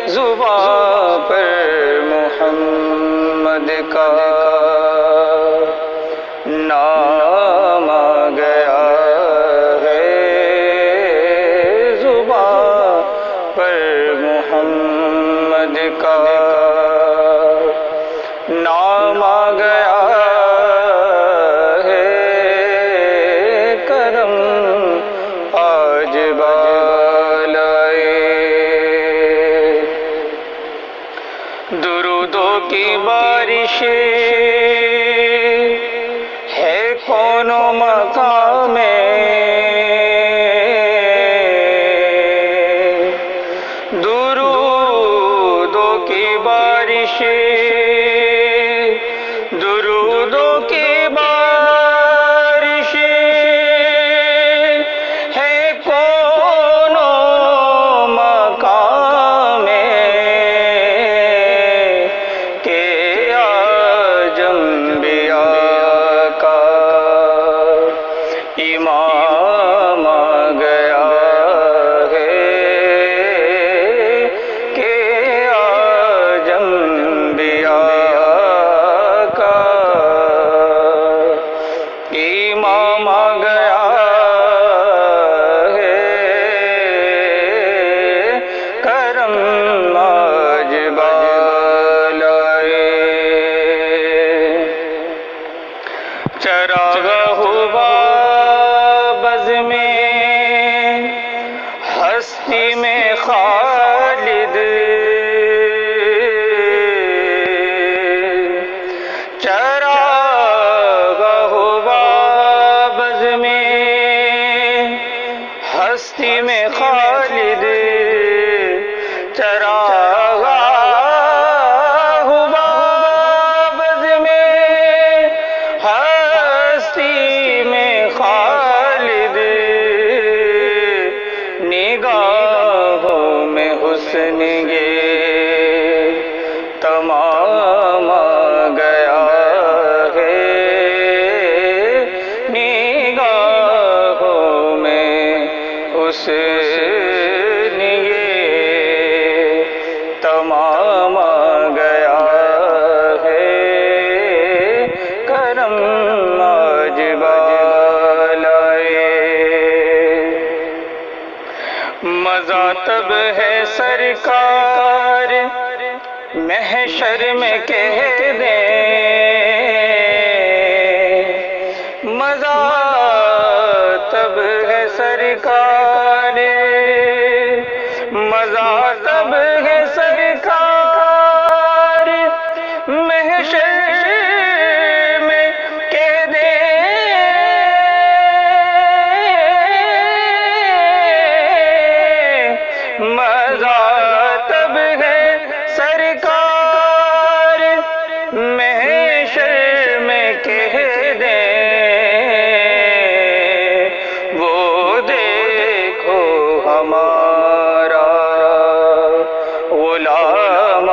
زباں پر محمد کا نام آ گیا ہے، زباں پر محمد کا نام آ گیا ہے، کرم آج بالائے۔ درودوں کی بارش ہے کون و مکان میں، درودوں کی بارش، درودوں کی بارش ہے کون و مکان میں، کہ آج انبیاء کا امام آ گیا ہے، کہ آج انبیاء کا امام آ گیا ہے، کرم آج بالائے۔ چراغ ہوا بزم ہستی میں خالد، چراغ ہوا بزم ہستی میں خالد، چراغ ہوا بزم ہستی میں خالد، نگاہوں میں حسن یہ تمام آ گیا ہے، نگاہوں میں حسن یہ تمام آ گیا ہے، کرم آج بالائے۔ مزہ تب ہے سرکار محشر میں کہہ دیں، مزہ تب ہے سرکار، مزہ تب ہے سرکار محشر میں کہہ دیں، مزہ تب ہے سرکار محشر میں کہہ دیں، وہ دیکھو ہمارا غلام